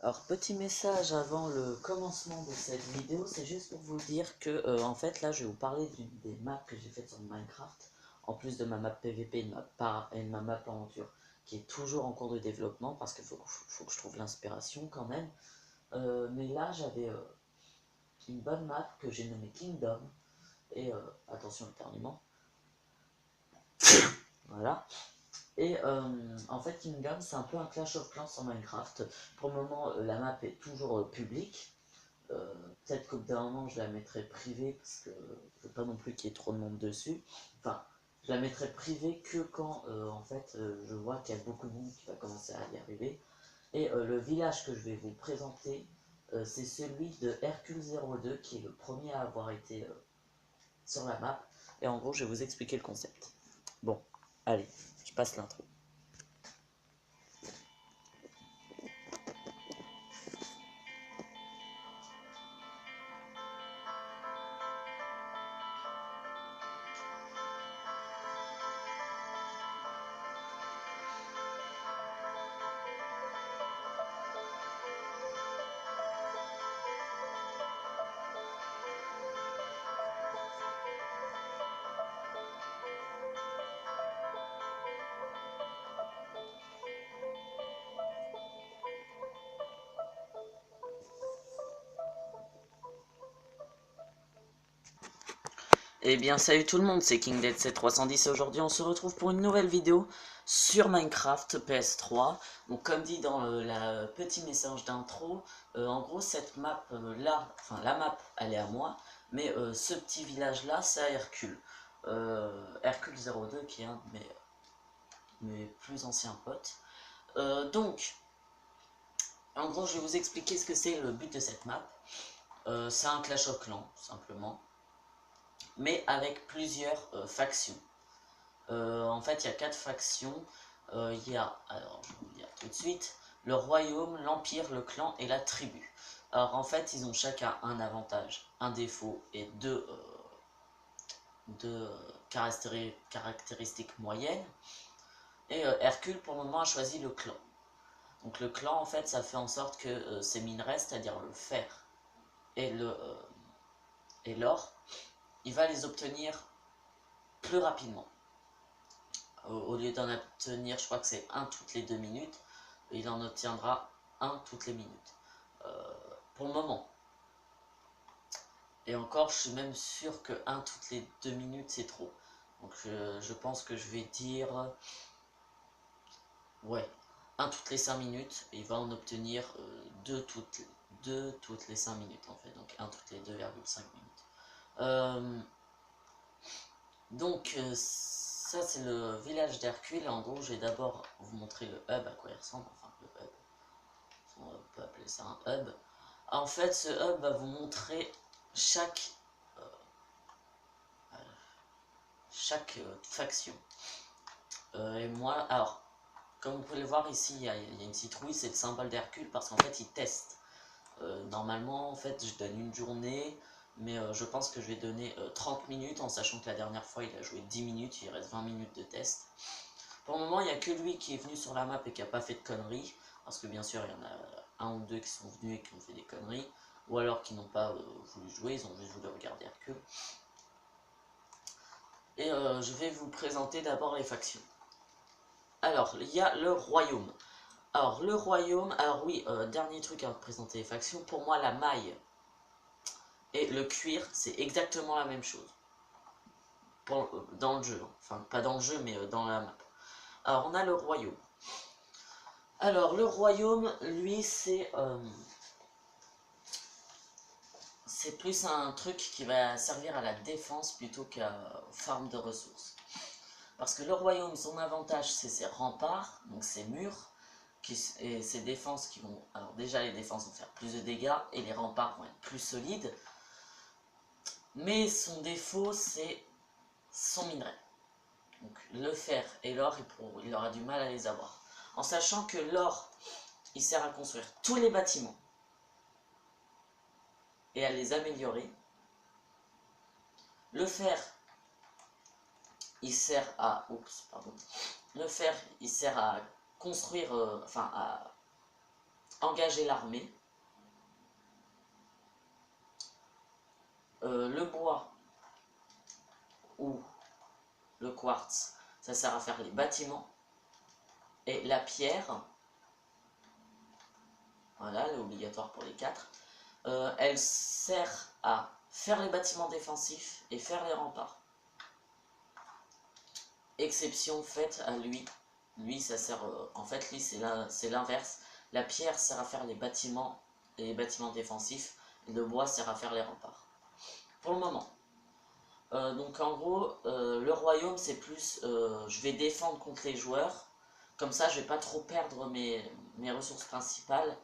Alors, petit message avant le commencement de cette vidéo, c'est juste pour vous dire que, en fait, là, je vais vous parler des maps que j'ai faites sur Minecraft, en plus de ma map PVP et de ma map aventure, qui est toujours en cours de développement, parce qu'il faut que je trouve l'inspiration quand même. Mais là, j'avais une bonne map que j'ai nommée Kingdom, et attention, éternuement. Voilà. Et en fait, Kingdom, c'est un peu un Clash of Clans sur Minecraft. Pour le moment, la map est toujours publique. Peut-être qu'au bout d'un moment, je la mettrai privée parce que je veux pas non plus qu'il y ait trop de monde dessus. Enfin, je la mettrai privée que quand, en fait, je vois qu'il y a beaucoup de monde qui va commencer à y arriver. Et le village que je vais vous présenter, c'est celui de Hercule02, qui est le premier à avoir été sur la map. Et en gros, je vais vous expliquer le concept. Bon, allez, je passe l'intro. Eh bien salut tout le monde, c'est KingDead7310 et aujourd'hui on se retrouve pour une nouvelle vidéo sur Minecraft PS3. Donc comme dit dans le petit message d'intro, en gros cette map là, enfin la map elle est à moi, mais ce petit village là c'est à Hercule. Hercule02 qui est un de mes plus anciens potes. Donc en gros je vais vous expliquer ce que c'est le but de cette map. C'est un Clash of Clans simplement, mais avec plusieurs factions. En fait, il y a 4 factions. Il y a, alors je vais vous dire tout de suite, le royaume, l'empire, le clan et la tribu. Alors en fait, ils ont chacun un avantage, un défaut et deux caractéristiques moyennes. Et Hercule, pour le moment, a choisi le clan. Donc le clan, en fait, ça fait en sorte que ces minerais, c'est-à-dire le fer et l'or, il va les obtenir plus rapidement. Au lieu d'en obtenir, je crois que c'est 1 toutes les 2 minutes, il en obtiendra 1 toutes les minutes. Pour le moment. Et encore, je suis même sûr que 1 toutes les 2 minutes, c'est trop. Donc je pense que je vais dire... Ouais, 1 toutes les 5 minutes, et il va en obtenir 2 toutes les 5 minutes en fait. Donc 1 toutes les 2,5 minutes. Donc ça c'est le village d'Hercule. En gros, je vais d'abord vous montrer le hub, à quoi il ressemble. Enfin, le hub, on peut appeler ça un hub. En fait, ce hub va vous montrer chaque faction. Et moi, alors, comme vous pouvez le voir ici, il y a une citrouille, c'est le symbole d'Hercule parce qu'en fait, il teste. Normalement, en fait, je donne une journée, mais je pense que je vais donner 30 minutes, en sachant que la dernière fois, il a joué 10 minutes, il reste 20 minutes de test. Pour le moment, il n'y a que lui qui est venu sur la map et qui n'a pas fait de conneries, parce que bien sûr, il y en a un ou deux qui sont venus et qui ont fait des conneries, ou alors qui n'ont pas voulu jouer, ils ont juste voulu regarder Hercule. Et je vais vous présenter d'abord les factions. Alors, il y a le royaume. Alors, le royaume, alors oui, dernier truc à présenter les factions, pour moi, la maille et le cuir, c'est exactement la même chose. Dans le jeu, enfin, pas dans le jeu, mais dans la map. Alors, on a le royaume. Alors, le royaume, lui, c'est plus un truc qui va servir à la défense plutôt qu'à farm de ressources. Parce que le royaume, son avantage, c'est ses remparts, donc ses murs, et ses défenses qui vont... Alors déjà, les défenses vont faire plus de dégâts, et les remparts vont être plus solides. Mais son défaut, c'est son minerai. Donc le fer et l'or, il aura du mal à les avoir. En sachant que l'or, il sert à construire tous les bâtiments et à les améliorer. Le fer, il sert à... Le fer, il sert à construire... enfin, à engager l'armée. Le bois ou le quartz, ça sert à faire les bâtiments. Et la pierre, voilà, elle est obligatoire pour les 4, elle sert à faire les bâtiments défensifs et faire les remparts. Exception faite à lui. Lui, ça sert, en fait, lui, c'est l'inverse. La pierre sert à faire les bâtiments et les bâtiments défensifs, et le bois sert à faire les remparts. Pour le moment. Donc en gros, le royaume, c'est plus, je vais défendre contre les joueurs, comme ça, je vais pas trop perdre mes ressources principales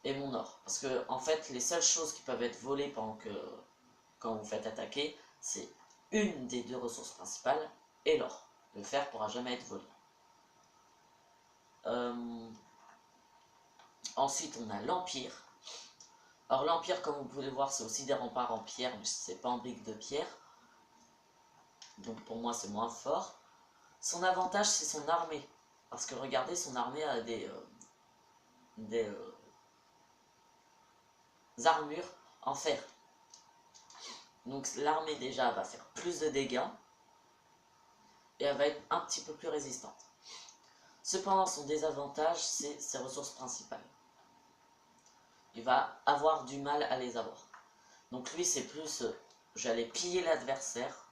et mon or. Parce que, en fait, les seules choses qui peuvent être volées quand vous faites attaquer, c'est une des 2 ressources principales et l'or. Le fer pourra jamais être volé. Ensuite, on a l'Empire. Alors l'Empire, comme vous pouvez le voir, c'est aussi des remparts en pierre, mais c'est pas en briques de pierre. Donc pour moi, c'est moins fort. Son avantage, c'est son armée. Parce que regardez, son armée a des armures en fer. Donc l'armée déjà va faire plus de dégâts et elle va être un petit peu plus résistante. Cependant, son désavantage, c'est ses ressources principales. Il va avoir du mal à les avoir. Donc lui, c'est plus, j'allais piller l'adversaire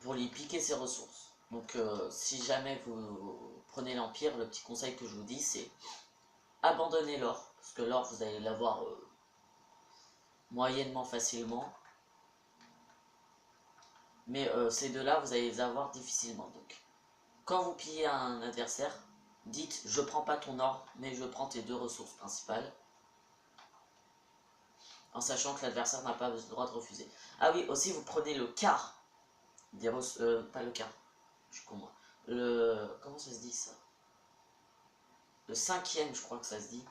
pour lui piquer ses ressources. Donc si jamais vous prenez l'Empire, le petit conseil que je vous dis, c'est abandonner l'or. Parce que l'or, vous allez l'avoir moyennement facilement. Mais ces deux-là, vous allez les avoir difficilement. Donc, quand vous pillez un adversaire, dites je prends pas ton or, mais je prends tes 2 ressources principales. En sachant que l'adversaire n'a pas le droit de refuser. Ah oui, aussi vous prenez le quart des ressources. Pas le quart, je suis con moi. Comment ça se dit ça? Le 5e, je crois que ça se dit,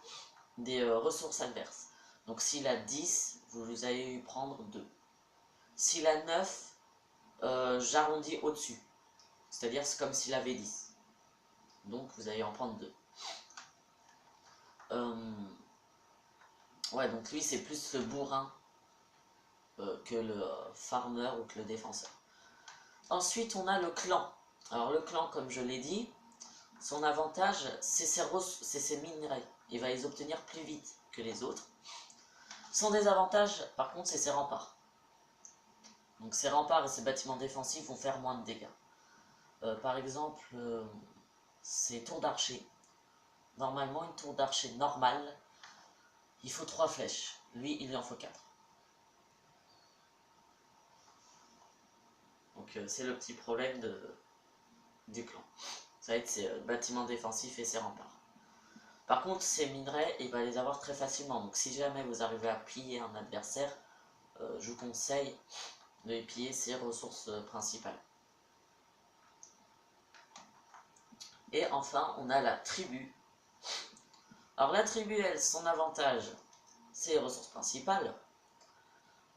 des ressources adverses. Donc s'il a 10, vous allez lui prendre 2. S'il a 9, j'arrondis au-dessus. C'est-à-dire c'est comme s'il avait 10. Donc vous allez en prendre 2. Ouais, donc lui c'est plus le bourrin que le farmer ou que le défenseur. Ensuite on a le clan. Alors le clan, comme je l'ai dit, son avantage c'est ses minerais. Il va les obtenir plus vite que les autres. Son désavantage par contre c'est ses remparts. Donc ses remparts et ses bâtiments défensifs vont faire moins de dégâts. Par exemple, ces tours d'archer. Normalement une tour d'archer normale, il faut 3 flèches. Lui il en faut 4. Donc c'est le petit problème du clan. Ça va être ses bâtiments défensifs et ses remparts. Par contre, ces minerais, il va les avoir très facilement. Donc si jamais vous arrivez à piller un adversaire, je vous conseille de piller ses ressources principales. Et enfin, on a la tribu. Alors la tribu, elle, son avantage, c'est les ressources principales.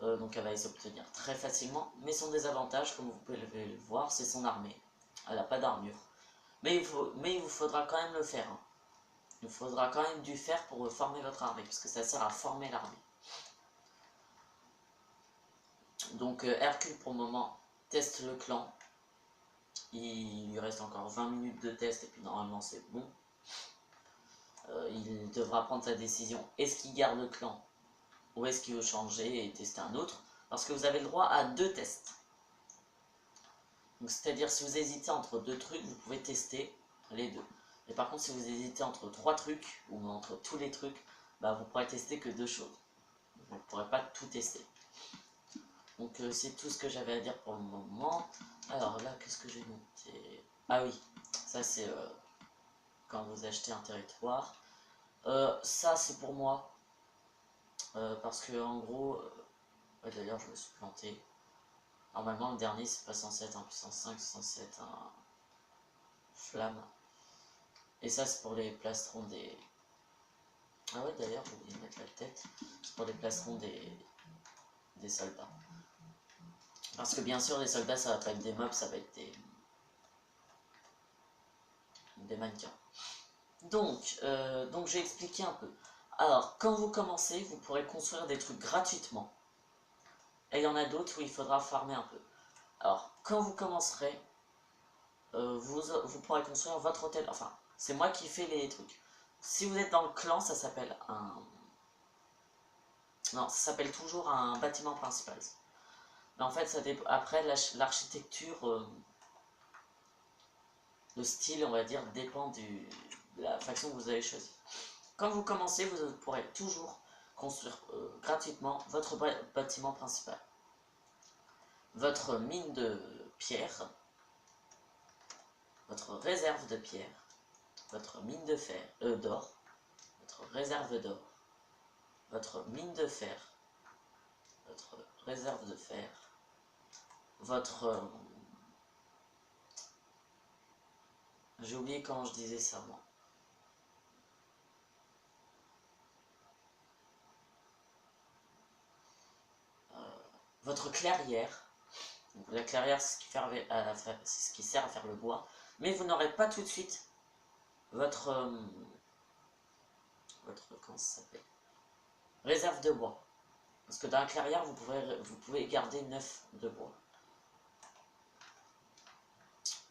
Donc elle va les obtenir très facilement. Mais son désavantage, comme vous pouvez le voir, c'est son armée. Elle n'a pas d'armure. Mais il vous faudra quand même le faire. Hein. Il vous faudra quand même du fer pour former votre armée, parce que ça sert à former l'armée. Donc Hercule pour le moment teste le clan. Il lui reste encore 20 minutes de test et puis normalement c'est bon. Il devra prendre sa décision. Est-ce qu'il garde le clan ou est-ce qu'il veut changer et tester un autre? Parce que vous avez le droit à 2 tests. Donc c'est-à-dire si vous hésitez entre 2 trucs, vous pouvez tester les 2. Et par contre si vous hésitez entre 3 trucs ou entre tous les trucs, bah, vous pourrez tester que 2 choses. Vous ne pourrez pas tout tester. Donc c'est tout ce que j'avais à dire pour le moment. Alors là, qu'est-ce que j'ai noté? Ah oui, ça c'est quand vous achetez un territoire. Ça c'est pour moi. Parce que en gros, ouais, d'ailleurs je me suis planté. Normalement le dernier c'est pas censé être un puissance 5, c'est censé être un flamme. Et ça c'est pour les placerons des... Ah ouais d'ailleurs j'ai oublié de mettre la tête. C'est pour les placerons des soldats. Parce que bien sûr les soldats ça va pas être des mobs, ça va être des mannequins. Donc j'ai expliqué un peu. Alors, quand vous commencez, vous pourrez construire des trucs gratuitement. Et il y en a d'autres où il faudra farmer un peu. Alors, quand vous commencerez, vous pourrez construire votre hôtel. Enfin, c'est moi qui fais les trucs. Si vous êtes dans le clan, ça s'appelle un... Non, ça s'appelle toujours un bâtiment principal. Mais en fait, ça après, l'architecture, le style, on va dire, dépend de la faction que vous avez choisie. Quand vous commencez, vous pourrez toujours construire gratuitement votre bâtiment principal. Votre mine de pierre, votre réserve de pierre, votre mine de fer, d'or, votre réserve d'or, votre mine de fer, votre réserve de fer, votre... j'ai oublié comment je disais ça, moi. Votre clairière. Donc, la clairière, c'est ce qui sert à faire le bois. Mais vous n'aurez pas tout de suite votre... comment ça s'appelle? Réserve de bois. Parce que dans la clairière, vous pouvez garder 9 de bois.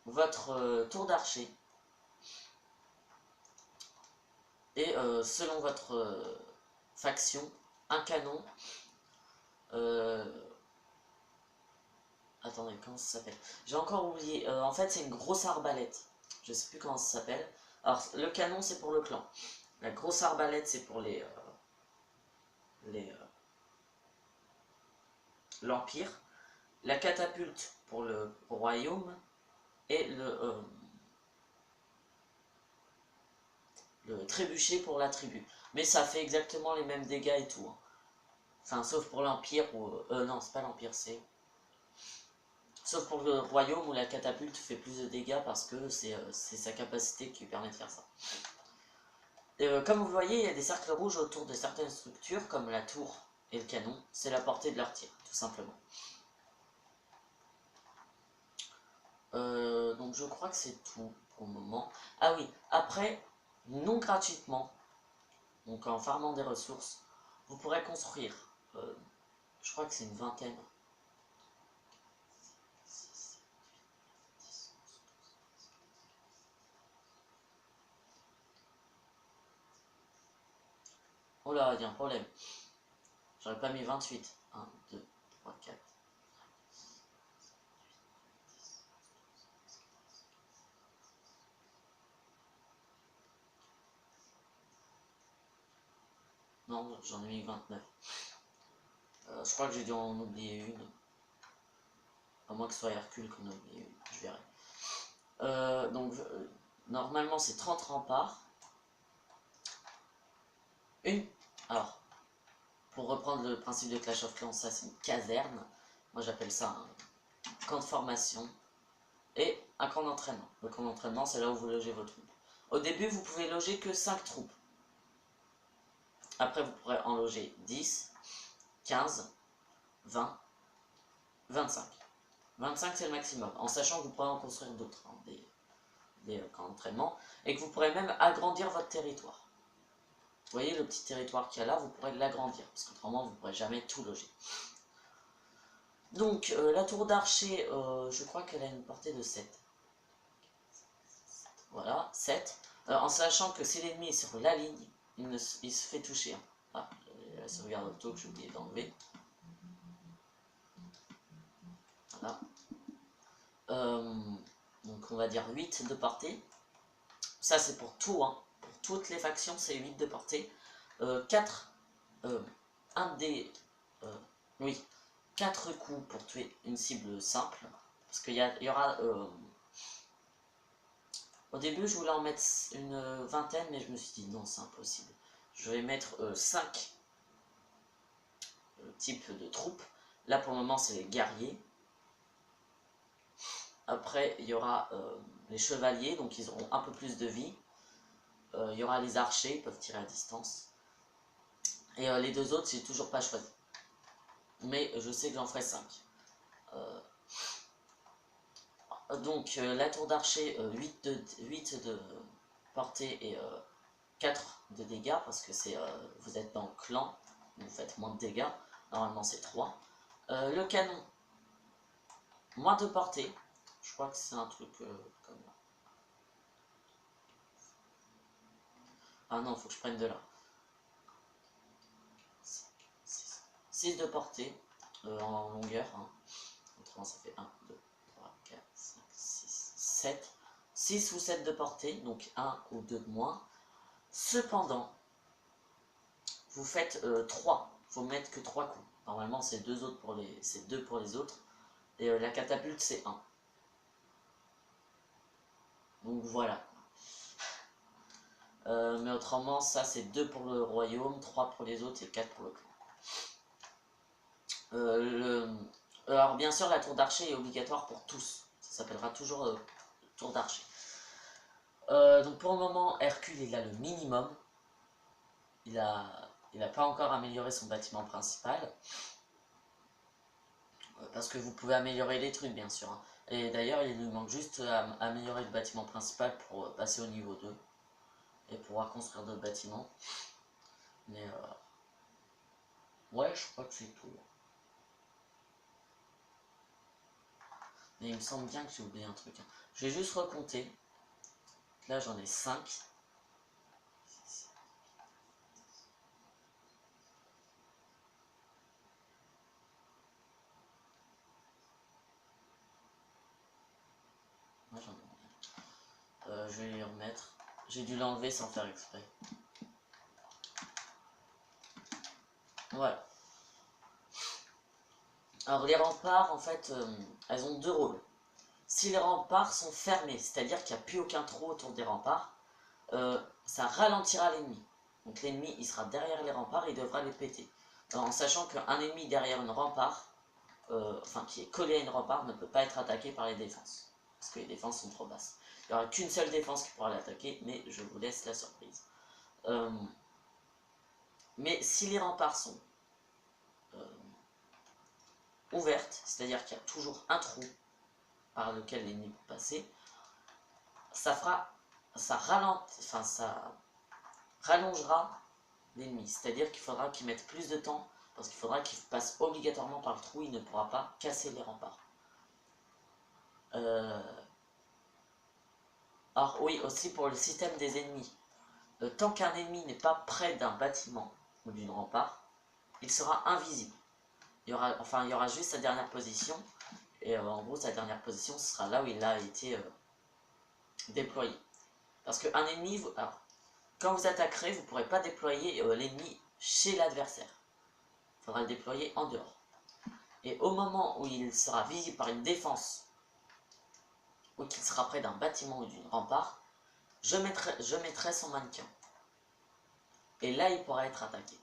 Votre tour d'archer. Et selon votre faction, un canon. Attendez, comment ça s'appelle? J'ai encore oublié. En fait, c'est une grosse arbalète. Je sais plus comment ça s'appelle. Alors, le canon, c'est pour le clan. La grosse arbalète, c'est pour l'Empire. La catapulte pour le royaume. Et le trébuchet pour la tribu. Mais ça fait exactement les mêmes dégâts et tout. Hein. Enfin, sauf pour l'Empire ou... non, c'est pas l'Empire, c'est... Sauf pour le royaume où la catapulte fait plus de dégâts parce que c'est sa capacité qui lui permet de faire ça. Comme vous le voyez, il y a des cercles rouges autour de certaines structures, comme la tour et le canon. C'est la portée de leur tir, tout simplement. Donc je crois que c'est tout pour le moment. Ah oui, après, non gratuitement, donc en farmant des ressources, vous pourrez construire, je crois que c'est une vingtaine. Oh là, il y a un problème. J'aurais pas mis 28. 1, 2, 3, 4. Non, j'en ai mis 29. Je crois que j'ai dû en oublier une. À moins que ce soit Hercule qu'on a oublié une. Je verrai. Normalement, c'est 30 remparts. Alors, pour reprendre le principe de Clash of Clans, ça c'est une caserne. Moi j'appelle ça un camp de formation. Et un camp d'entraînement. Le camp d'entraînement, c'est là où vous logez vos troupes. Au début, vous pouvez loger que 5 troupes. Après, vous pourrez en loger 10, 15, 20, 25. 25 c'est le maximum, en sachant que vous pourrez en construire d'autres, hein, des camps d'entraînement, et que vous pourrez même agrandir votre territoire. Vous voyez le petit territoire qu'il y a là, vous pourrez l'agrandir, parce qu'autrement vous ne pourrez jamais tout loger. Donc la tour d'archer, je crois qu'elle a une portée de 7. Voilà, 7. En sachant que si l'ennemi est sur la ligne, il se fait toucher. Hein. Ah, la sauvegarde auto que j'ai oublié d'enlever. Voilà. Donc on va dire 8 de portée. Ça c'est pour tout, hein. Pour toutes les factions c'est 8 de portée. 4, oui, 4 coups pour tuer une cible simple. Parce qu'il y aura... au début je voulais en mettre une vingtaine, mais je me suis dit non c'est impossible. Je vais mettre 5 types de troupes. Là pour le moment c'est les guerriers. Après il y aura les chevaliers, donc ils auront un peu plus de vie. Il y aura les archers, ils peuvent tirer à distance. Et les deux autres, j'ai toujours pas choisi. Mais je sais que j'en ferai 5. Donc la tour d'archer, 8 de portée et 4 de dégâts parce que c'est vous êtes dans le clan, vous faites moins de dégâts, normalement c'est 3. Le canon, moins de portée, je crois que c'est un truc comme là. Ah non, faut que je prenne de là. 6 de portée en longueur, hein. Autrement ça fait 1, 2, 3, 4, 5, 6, 7. 6 ou 7 de portée, donc 1 ou 2 de moins. Cependant, vous faites 3. Il faut mettre que 3 coups. Normalement, c'est 2 autres pour les, c'est 2 pour les autres. Et la catapulte, c'est 1. Donc voilà. Mais autrement, ça c'est 2 pour le royaume, 3 pour les autres et 4 pour le clan. Alors bien sûr, la tour d'archer est obligatoire pour tous. Ça s'appellera toujours tour d'archer. Donc pour le moment, Hercule, il a le minimum. Il a pas encore amélioré son bâtiment principal. Parce que vous pouvez améliorer les trucs, bien sûr. Hein. Et d'ailleurs, il lui manque juste à améliorer le bâtiment principal pour passer au niveau 2. Et pouvoir construire d'autres bâtiments. Mais ouais, je crois que c'est tout. Mais il me semble bien que j'ai oublié un truc. Hein. Je vais juste recompter. Là, j'en ai 5. Moi, j'en ai. Je vais les remettre. J'ai dû l'enlever sans faire exprès. Voilà. Alors, les remparts, en fait, elles ont 2 rôles. Si les remparts sont fermés, c'est-à-dire qu'il n'y a plus aucun trou autour des remparts, ça ralentira l'ennemi. Donc l'ennemi, il sera derrière les remparts et il devra les péter. Alors, en sachant qu'un ennemi derrière une rempart, enfin qui est collé à une rempart, ne peut pas être attaqué par les défenses. Parce que les défenses sont trop basses. Il n'y aura qu'une seule défense qui pourra l'attaquer, mais je vous laisse la surprise. Mais si les remparts sont ouvertes, c'est-à-dire qu'il y a toujours un trou par lequel l'ennemi peut passer, ça rallongera l'ennemi. C'est-à-dire qu'il faudra qu'il mette plus de temps, parce qu'il faudra qu'il passe obligatoirement par le trou, il ne pourra pas casser les remparts. Alors oui, aussi pour le système des ennemis. Tant qu'un ennemi n'est pas près d'un bâtiment ou d'une rempart, il sera invisible. Il y aura juste sa dernière position, et en gros sa dernière position ce sera là où il a été déployé. Parce qu'un ennemi, alors, quand vous attaquerez, vous ne pourrez pas déployer l'ennemi chez l'adversaire. Il faudra le déployer en dehors. Et au moment où il sera visible par une défense, ou qu'il sera près d'un bâtiment ou d'une rempart, je mettrai son mannequin. Et là, il pourra être attaqué.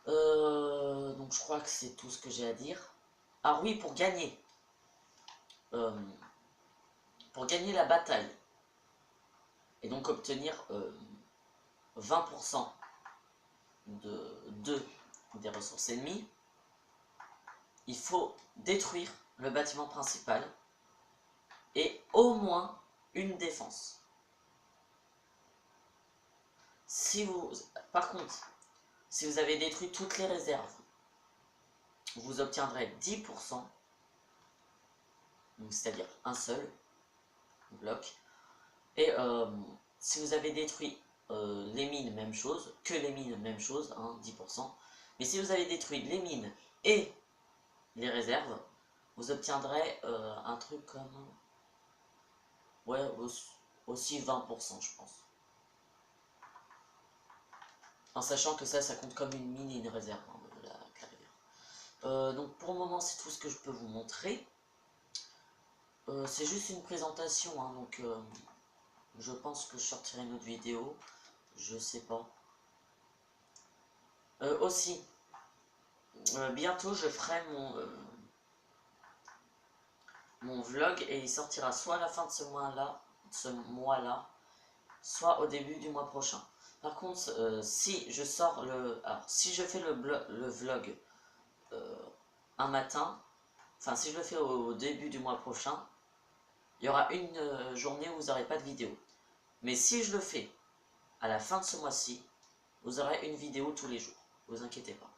Donc je crois que c'est tout ce que j'ai à dire. Ah oui, pour gagner la bataille, et donc obtenir 20% des ressources ennemies, il faut détruire le bâtiment principal et au moins une défense. Par contre, si vous avez détruit toutes les réserves, vous obtiendrez 10%, c'est-à-dire un seul bloc. Et si vous avez détruit les mines, même chose, que les mines, même chose, hein, 10%. Mais si vous avez détruit les mines et les réserves, vous obtiendrez un truc comme... Ouais, aussi 20%, je pense. En sachant que ça compte comme une mine et une réserve, hein, de la carrière. Donc pour le moment, c'est tout ce que je peux vous montrer. C'est juste une présentation, hein, donc je pense que je sortirai une autre vidéo. Je sais pas. Aussi, bientôt je ferai mon vlog et il sortira soit à la fin de ce mois-là, soit au début du mois prochain. Par contre, si je sors si je fais le vlog un matin, enfin si je le fais au début du mois prochain, il y aura une journée où vous n'aurez pas de vidéo. Mais si je le fais à la fin de ce mois-ci, vous aurez une vidéo tous les jours. Ne vous inquiétez pas.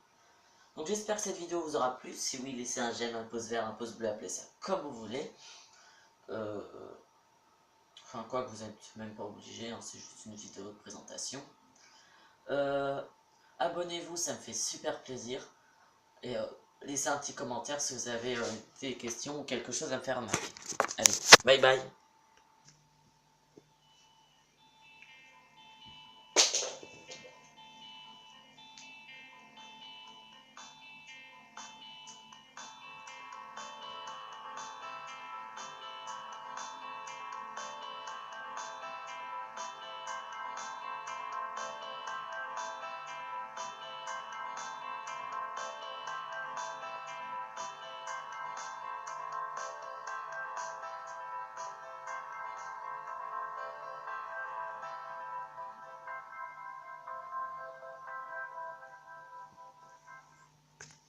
Donc j'espère que cette vidéo vous aura plu. Si oui, laissez un j'aime, un pouce vert, un pouce bleu, appelez ça comme vous voulez. Enfin quoi que vous n'êtes même pas obligé, hein, c'est juste une vidéo de présentation. Abonnez-vous, ça me fait super plaisir. Et laissez un petit commentaire si vous avez des questions ou quelque chose à me faire remarquer. Allez, bye bye.